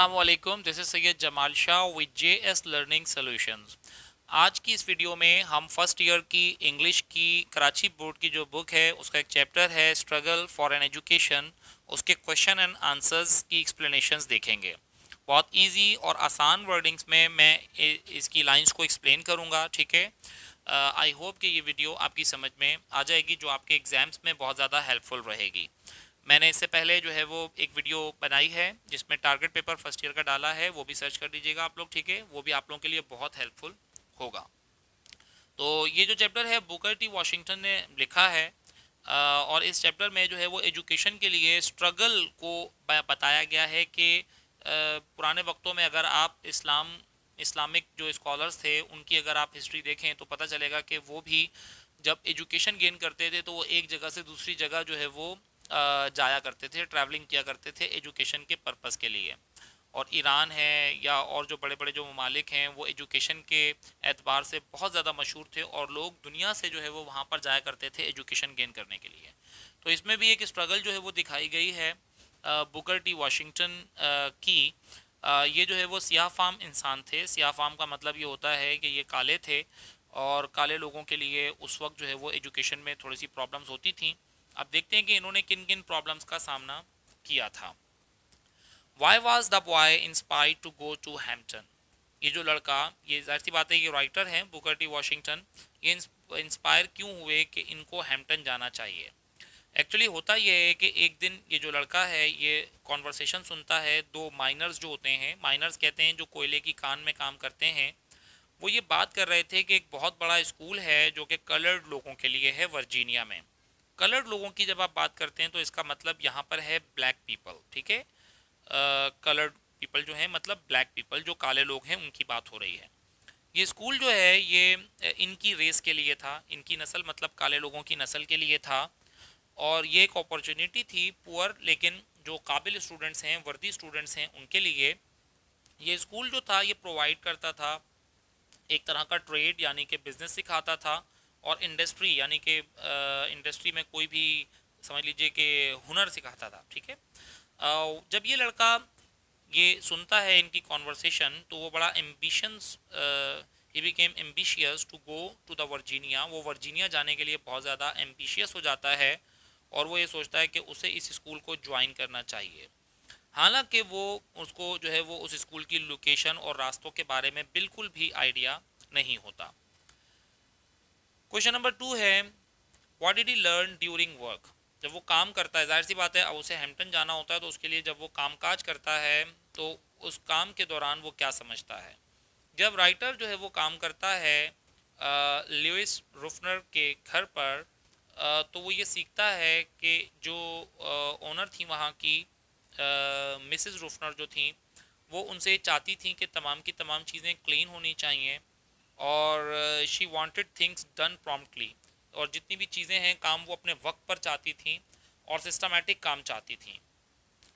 अस्सलाम वालेकुम, this is Syed Jamal Shah with JS learning solutions. आज की इस वीडियो में हम फर्स्ट ईयर की इंग्लिश की कराची बोर्ड की जो बुक है उसका एक चैप्टर है स्ट्रगल फॉर एन एजुकेशन, उसके क्वेश्चन एंड आंसर्स की एक्सप्लेनेशंस देखेंगे। बहुत इजी और आसान वर्डिंग्स में मैं इसकी लाइंस को एक्सप्लेन करूंगा, ठीक है। आई होप कि ये वीडियो आपकी समझ में आ जाएगी, जो आपके एग्जाम्स में बहुत ज़्यादा हेल्पफुल रहेगी। मैंने इससे पहले जो है वो एक वीडियो बनाई है जिसमें टारगेट पेपर फर्स्ट ईयर का डाला है, वो भी सर्च कर लीजिएगा आप लोग, ठीक है। वो भी आप लोगों के लिए बहुत हेल्पफुल होगा। तो ये जो चैप्टर है बुकर टी वॉशिंगटन ने लिखा है, और इस चैप्टर में जो है वो एजुकेशन के लिए स्ट्रगल को बताया गया है कि पुराने वक्तों में अगर आप इस्लामिक जो स्कॉलर्स थे उनकी अगर आप हिस्ट्री देखें तो पता चलेगा कि वो भी जब एजुकेशन गेन करते थे तो वो एक जगह से दूसरी जगह जो है वो जाया करते थे, ट्रैवलिंग किया करते थे एजुकेशन के पर्पस के लिए। और ईरान है या और जो बड़े बड़े जो ममालिक हैं वो एजुकेशन के एतबार से बहुत ज़्यादा मशहूर थे और लोग दुनिया से जो है वो वहाँ पर जाया करते थे एजुकेशन गेन करने के लिए। तो इसमें भी एक स्ट्रगल जो है वो दिखाई गई है बुकर टी वाशिंगटन की। ये जो है वो सियाह फाम इंसान थे। सियाह फाम का मतलब ये होता है कि ये काले थे और काले लोगों के लिए उस वक्त जो है वो एजुकेशन में थोड़ी सी प्रॉब्लम्स होती थी। अब देखते हैं कि इन्होंने किन किन प्रॉब्लम्स का सामना किया था। Why was the boy inspired to go to Hampton. ये जो लड़का, ये जाहिर सी बात है ये राइटर हैं बुकर टी वॉशिंगटन, ये इंस्पायर क्यों हुए कि इनको हैम्पटन जाना चाहिए। एक्चुअली होता ये है कि एक दिन ये जो लड़का है ये कॉन्वर्सेशन सुनता है। दो माइनर्स जो होते हैं, माइनर्स कहते हैं जो कोयले की कान में काम करते हैं, वो ये बात कर रहे थे कि एक बहुत बड़ा स्कूल है जो कि कलर्ड लोगों के लिए है वर्जीनिया में। कलर्ड लोगों की जब आप बात करते हैं तो इसका मतलब यहाँ पर है ब्लैक पीपल, ठीक है। कलर्ड पीपल जो है मतलब ब्लैक पीपल, जो काले लोग हैं उनकी बात हो रही है। ये स्कूल जो है ये इनकी रेस के लिए था, इनकी नस्ल मतलब काले लोगों की नस्ल के लिए था। और ये एक अपॉर्चुनिटी थी पुअर लेकिन जो काबिल स्टूडेंट्स हैं, वर्दी स्टूडेंट्स हैं, उनके लिए ये स्कूल जो था ये प्रोवाइड करता था एक तरह का ट्रेड यानी कि बिजनेस सिखाता था, और इंडस्ट्री यानी कि इंडस्ट्री में कोई भी समझ लीजिए कि हुनर सिखाता था, ठीक है। जब ये लड़का ये सुनता है इनकी कॉन्वर्सेशन तो वो बड़ा ambitions, he became ambitious to go to the Virginia. वो वर्जीनिया जाने के लिए बहुत ज़्यादा एम्बिशियस हो जाता है और वो ये सोचता है कि उसे इस स्कूल को ज्वाइन करना चाहिए। हालांकि वो उसको जो है वो उस स्कूल की लोकेशन और रास्तों के बारे में बिल्कुल भी आइडिया नहीं होता। क्वेश्चन नंबर 2 है, what did he learn during work. जब वो काम करता है, जाहिर सी बात है अब उसे हैम्पटन जाना होता है तो उसके लिए जब वो काम काज करता है तो उस काम के दौरान वो क्या समझता है। जब राइटर जो है वो काम करता है लुइस रुफनर के घर पर, तो वो ये सीखता है कि जो ओनर थी वहाँ की, मिसेस रुफनर जो थी, वो उनसे चाहती थी कि तमाम की तमाम चीज़ें क्लीन होनी चाहिए और she wanted things done promptly. और जितनी भी चीज़ें हैं काम वो अपने वक्त पर चाहती थी और सिस्टमेटिक काम चाहती थी।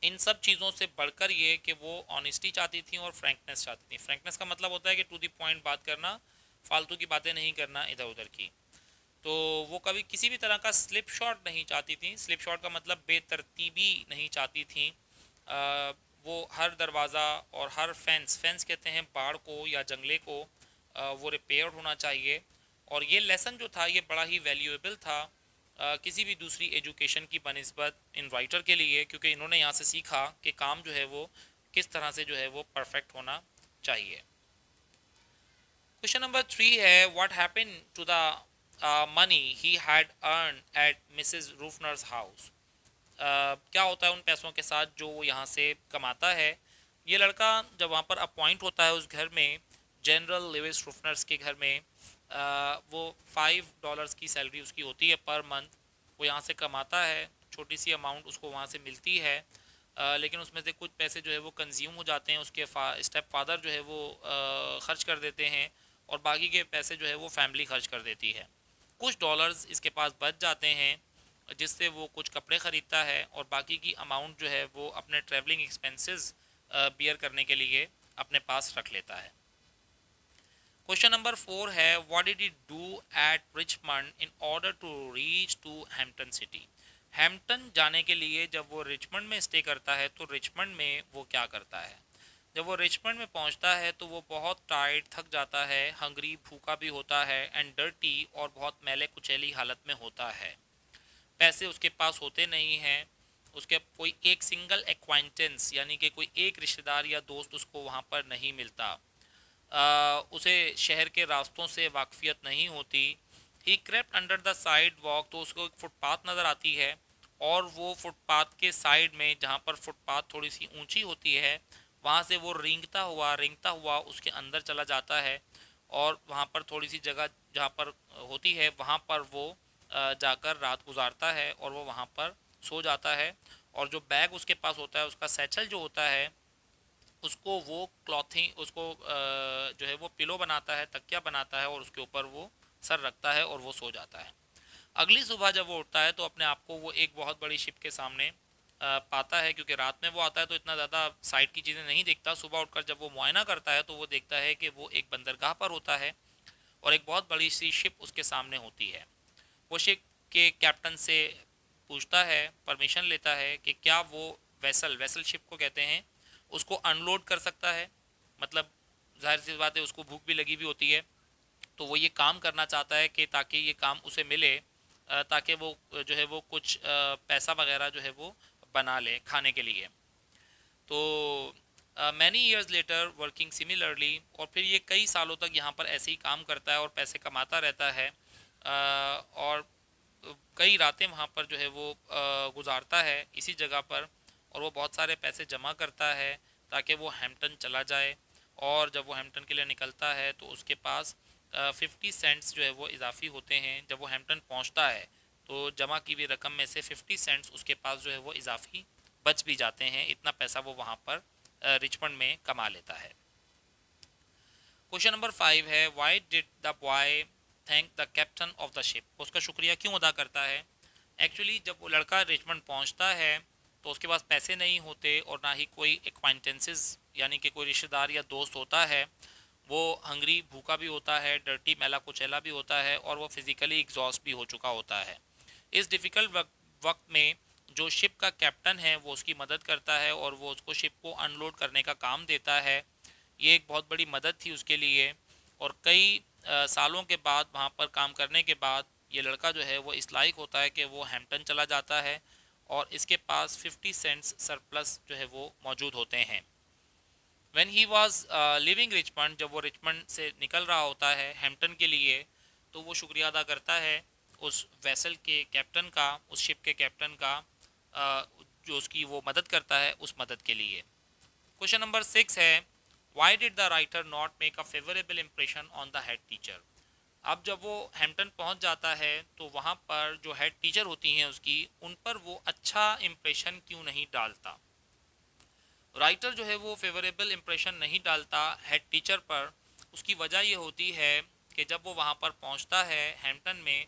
इन सब चीज़ों से बढ़कर ये कि वो ऑनेस्टी चाहती थी और फ्रैंकनेस चाहती थी। फ्रैंकनेस का मतलब होता है कि टू द पॉइंट बात करना, फालतू की बातें नहीं करना इधर उधर की। तो वो कभी किसी भी तरह का स्लिप शॉट नहीं चाहती थी। स्लिप शॉट का मतलब बेतरतीबी नहीं चाहती थी। वो हर दरवाज़ा और हर फेंस, फेंस कहते हैं बाड़ को या जंगले को, वो रिपेयर होना चाहिए। और ये लेसन जो था ये बड़ा ही वैल्यूएबल था किसी भी दूसरी एजुकेशन की बनिस्बत इन राइटर के लिए, क्योंकि इन्होंने यहाँ से सीखा कि काम जो है वो किस तरह से जो है वो परफेक्ट होना चाहिए। क्वेश्चन नंबर 3 है, what happened to the money he had earn at Mrs Ruffner's house. क्या होता है उन पैसों के साथ जो वो यहाँ से कमाता है। ये लड़का जब वहाँ पर अपॉइंट होता है उस घर में, जनरल लिविस रूफनर्स के घर में, वो $5 की सैलरी उसकी होती है पर मंथ। वो यहाँ से कमाता है, छोटी सी अमाउंट उसको वहाँ से मिलती है, लेकिन उसमें से कुछ पैसे जो है वो कंज्यूम हो जाते हैं, उसके स्टेप फादर जो है वो ख़र्च कर देते हैं और बाकी के पैसे जो है वो फैमिली खर्च कर देती है। कुछ डॉलर्स इसके पास बच जाते हैं जिससे वो कुछ कपड़े ख़रीदता है और बाकी की अमाउंट जो है वो अपने ट्रैवलिंग एक्सपेंसेस बियर करने के लिए अपने पास रख लेता है। क्वेश्चन नंबर 4 है, what did he do at Richmond in order to reach to Hampton city. Hampton जाने के लिए जब वो रिचमंड में स्टे करता है तो रिचमंड में वो क्या करता है। जब वो रिचमंड में पहुंचता है तो वो बहुत टायर्ड, थक जाता है, हंग्री, भूखा भी होता है, एंड डर्टी, और बहुत मैले कुचैली हालत में होता है। पैसे उसके पास होते नहीं हैं, उसके कोई एक सिंगल एक्वाइंटेंस यानी कि कोई एक रिश्तेदार या दोस्त उसको वहाँ पर नहीं मिलता। उसे शहर के रास्तों से वाकफियत नहीं होती। He crept under the side walk, तो उसको एक फुटपाथ नज़र आती है, और वो फुटपाथ के साइड में जहाँ पर फुटपाथ थोड़ी सी ऊंची होती है, वहाँ से वो रेंगता हुआ उसके अंदर चला जाता है, और वहाँ पर थोड़ी सी जगह जहाँ पर होती है वहाँ पर वो जाकर रात गुजारता है, और वो वहाँ पर सो जाता है। और जो बैग उसके पास होता है, उसका सैचल जो होता है, उसको वो क्लॉथिंग, उसको जो है वो पिलो बनाता है, तकिया बनाता है, और उसके ऊपर वो सर रखता है और वो सो जाता है। अगली सुबह जब वो उठता है तो अपने आप को वो एक बहुत बड़ी शिप के सामने पाता है, क्योंकि रात में वो आता है तो इतना ज़्यादा साइड की चीज़ें नहीं देखता। सुबह उठकर जब वो मुआयना करता है तो वो देखता है कि वो एक बंदरगाह पर होता है, और एक बहुत बड़ी सी शिप उसके सामने होती है। वो शिप के कैप्टन से पूछता है, परमिशन लेता है कि क्या वो वेसल शिप को कहते हैं, उसको अनलोड कर सकता है। मतलब जाहिर सी बात है, उसको भूख भी लगी हुई होती है, तो वो ये काम करना चाहता है कि ताकि ये काम उसे मिले, ताकि वो जो है वो कुछ पैसा वगैरह जो है वो बना ले खाने के लिए। तो many years later working similarly, और फिर ये कई सालों तक यहाँ पर ऐसे ही काम करता है और पैसे कमाता रहता है, और कई रातें वहाँ पर जो है वो गुजारता है इसी जगह पर, और वो बहुत सारे पैसे जमा करता है ताकि वो हैम्पटन चला जाए। और जब वो हैम्पटन के लिए निकलता है तो उसके पास 50 सेंट्स जो है वो इजाफी होते हैं। जब वो हैम्पटन पहुँचता है तो जमा की हुई रकम में से 50 सेंट्स उसके पास जो है वो इजाफी बच भी जाते हैं। इतना पैसा वो वहाँ पर रिचमंड में कमा लेता है। क्वेश्चन नंबर 5 है, why did the boy thank the captain of the ship, उसका शुक्रिया क्यों अदा करता है। एक्चुअली जब वो लड़का रिचमंड पहुंचता है तो उसके पास पैसे नहीं होते, और ना ही कोई एक्वाइंटेंसेस यानी कि कोई रिश्तेदार या दोस्त होता है। वो हंगरी, भूखा भी होता है, डर्टी, मैला कुचैला भी होता है, और वो फिज़िकली एग्जॉस्ट भी हो चुका होता है। इस डिफ़िकल्ट वक्त में जो शिप का कैप्टन है वो उसकी मदद करता है, और वो उसको शिप को अनलोड करने का काम देता है। ये एक बहुत बड़ी मदद थी उसके लिए। और कई सालों के बाद वहाँ पर काम करने के बाद ये लड़का जो है वो इस लायक होता है कि वो हैम्पटन चला जाता है, और इसके पास 50 सेंट्स सरप्लस जो है वो मौजूद होते हैं। When he was living Richmond, जब वो रिचमंड से निकल रहा होता है हैम्पटन के लिए, तो वो शुक्रिया अदा करता है उस वेसल के कैप्टन का, उस शिप के कैप्टन का, जो उसकी वो मदद करता है, उस मदद के लिए। क्वेश्चन नंबर 6 है, why did the writer not make a favourable impression on the head teacher. अब जब वो हैम्पटन पहुंच जाता है तो वहाँ पर जो हेड टीचर होती हैं उसकी, उन पर वो अच्छा इम्प्रेशन क्यों नहीं डालता। राइटर जो है वो फेवरेबल इम्प्रेशन नहीं डालता हेड टीचर पर। उसकी वजह ये होती है कि जब वो वहाँ पर पहुँचता है हैम्पटन में,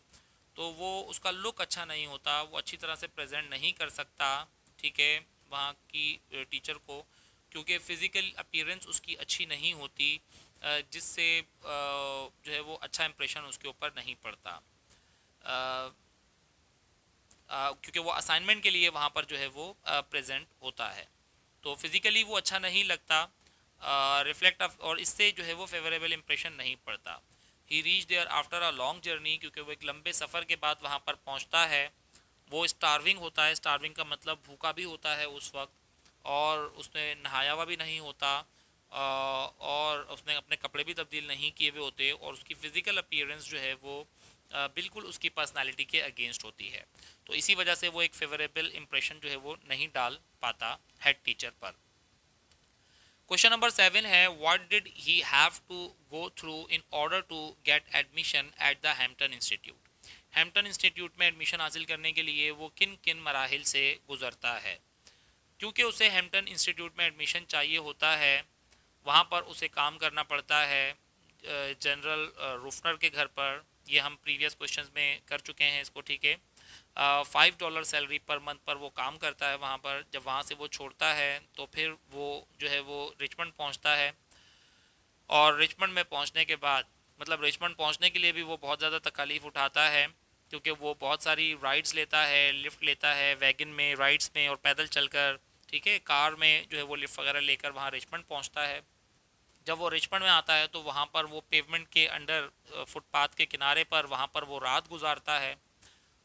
तो वो उसका लुक अच्छा नहीं होता, वो अच्छी तरह से प्रेजेंट नहीं कर सकता, ठीक है, वहाँ की टीचर को, क्योंकि फ़िज़िकल अपीयरेंस उसकी अच्छी नहीं होती, जिससे जो है वो अच्छा इंप्रेशन उसके ऊपर नहीं पड़ता, क्योंकि वो असाइनमेंट के लिए वहाँ पर जो है वो प्रेजेंट होता है, तो फिज़िकली वो अच्छा नहीं लगता, रिफ्लेक्ट और इससे जो है वो फेवरेबल इम्प्रेशन नहीं पड़ता। He reach there after a long journey, क्योंकि वो एक लंबे सफ़र के बाद वहाँ पर पहुँचता है। वो स्टारविंग होता है, स्टारविंग का मतलब भूखा भी होता है उस वक्त, और उसने नहाया हुआ भी नहीं होता, और उसने अपने कपड़े भी तब्दील नहीं किए हुए होते, और उसकी फ़िज़िकल अपीयरेंस जो है वो बिल्कुल उसकी पर्सनालिटी के अगेंस्ट होती है। तो इसी वजह से वो एक फेवरेबल इम्प्रेशन जो है वो नहीं डाल पाता हेड टीचर पर। क्वेश्चन नंबर 7 है, what did he have to go through in order to get admission at the Hampton institute. Hampton institute में एडमिशन हासिल करने के लिए वो किन किन मराहिल से गुजरता है। क्योंकि उसे हैम्पटन इंस्टीट्यूट में एडमिशन चाहिए होता है, वहाँ पर उसे काम करना पड़ता है जनरल रूफनर के घर पर। ये हम प्रीवियस क्वेश्चंस में कर चुके हैं इसको, ठीक है। $5 सैलरी पर मंथ पर वो काम करता है वहाँ पर। जब वहाँ से वो छोड़ता है तो फिर वो जो है वो रिचमंड पहुँचता है, और रिचमंड में पहुँचने के बाद, मतलब रिचमंड पहुँचने के लिए भी वो बहुत ज़्यादा तकालीफ उठाता है, क्योंकि वो बहुत सारी राइड्स लेता है, लिफ्ट लेता है, वैगन में, राइड्स में, और पैदल चलकर ठीक है, कार में जो है वो लिफ्ट वगैरह लेकर वहाँ रिचमंड पहुँचता है। जब वो रिचमंड में आता है तो वहाँ पर वो पेवमेंट के अंडर, फुटपाथ के किनारे पर वहाँ पर वो रात गुजारता है।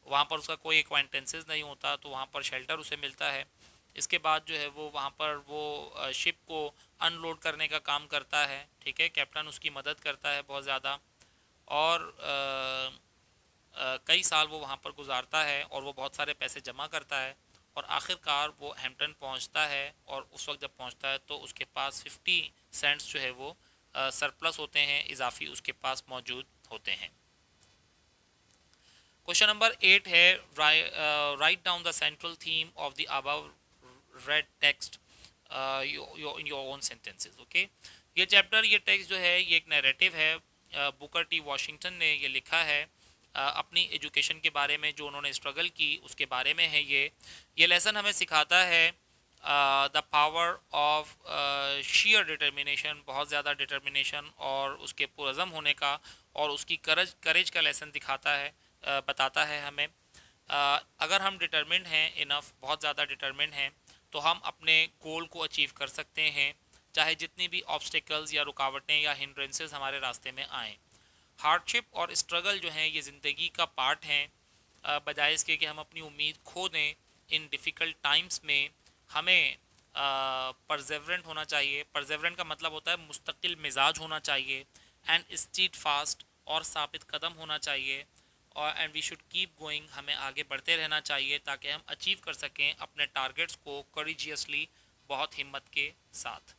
वहाँ पर उसका कोई एक्वाइंटेंसेस नहीं होता, तो वहाँ पर शेल्टर उसे मिलता है। इसके बाद जो है वो वहाँ पर वो शिप को अनलोड करने का काम करता है। ठीक है, कैप्टन उसकी मदद करता है बहुत ज़्यादा। और कई साल वो वहाँ पर गुजारता है और वो बहुत सारे पैसे जमा करता है। और आखिरकार वो हैम्पटन पहुँचता है, और उस वक्त जब पहुँचता है तो उसके पास 50 सेंट्स जो है वो सरप्लस होते हैं, इजाफी उसके पास मौजूद होते हैं। क्वेश्चन नंबर 8 है, write down the central theme of the above red text in your own sentences. Okay, ये चैप्टर, ये टेक्स्ट जो है ये एक नैरेटिव है। बुकर टी वॉशिंगटन ने ये लिखा है अपनी एजुकेशन के बारे में, जो उन्होंने स्ट्रगल की उसके बारे में है। ये लेसन हमें सिखाता है the power of share determination, बहुत ज़्यादा डिटर्मिनेशन और उसके पुरज़म होने का, और उसकी करेज का लेसन दिखाता है, बताता है हमें। अगर हम डिटर्मिन्ड हैं इनफ, बहुत ज़्यादा डिटर्मिन्ड हैं, तो हम अपने गोल को अचीव कर सकते हैं, चाहे जितनी भी ऑब्स्टिकल्स या रुकावटें या हिंड्रेंसेस हमारे रास्ते में आएँ। हार्डशिप और स्ट्रगल जो हैं ये ज़िंदगी का पार्ट हैं। बजाय इसके कि हम अपनी उम्मीद खो दें इन डिफ़िकल्ट टाइम्स में, हमें परसेवरेंट होना चाहिए। परसेवरेंट का मतलब होता है मुस्तकिल मिजाज होना चाहिए, एंड स्टीड फास्ट और साबित कदम होना चाहिए। और and we should keep going, हमें आगे बढ़ते रहना चाहिए ताकि हम अचीव कर सकें अपने टारगेट्स को करेजियसली, बहुत हिम्मत के साथ।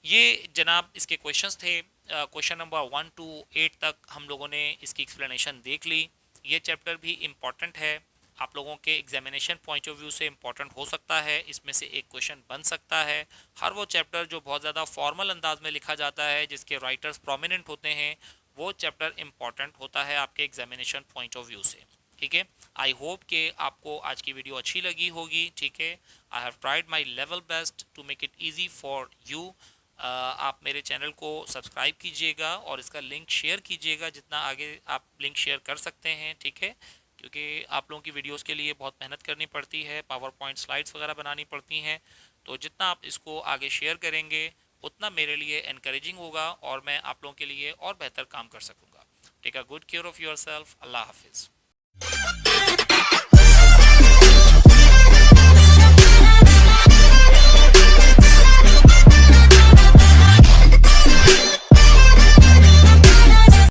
ये जनाब इसके क्वेश्चंस थे। क्वेश्चन नंबर 1 to 8 तक हम लोगों ने इसकी एक्सप्लेनेशन देख ली। ये चैप्टर भी इम्पॉर्टेंट है, आप लोगों के एग्जामिनेशन पॉइंट ऑफ व्यू से इम्पॉर्टेंट हो सकता है, इसमें से एक क्वेश्चन बन सकता है। हर वो चैप्टर जो बहुत ज़्यादा फॉर्मल अंदाज में लिखा जाता है, जिसके राइटर्स प्रोमिनेंट होते हैं, वो चैप्टर इम्पॉर्टेंट होता है आपके एग्जामिनेशन पॉइंट ऑफ व्यू से। ठीक है, आई होप कि आपको आज की वीडियो अच्छी लगी होगी। ठीक है, I have tried my level best to make it easy for you. आप मेरे चैनल को सब्सक्राइब कीजिएगा और इसका लिंक शेयर कीजिएगा, जितना आगे आप लिंक शेयर कर सकते हैं। ठीक है, क्योंकि आप लोगों की वीडियोस के लिए बहुत मेहनत करनी पड़ती है, पावर पॉइंट स्लाइड्स वगैरह बनानी पड़ती हैं, तो जितना आप इसको आगे शेयर करेंगे उतना मेरे लिए इनकरेजिंग होगा और मैं आप लोगों के लिए और बेहतर काम कर सकूँगा। Take a good care of your self. अल्लाह हाफिज़।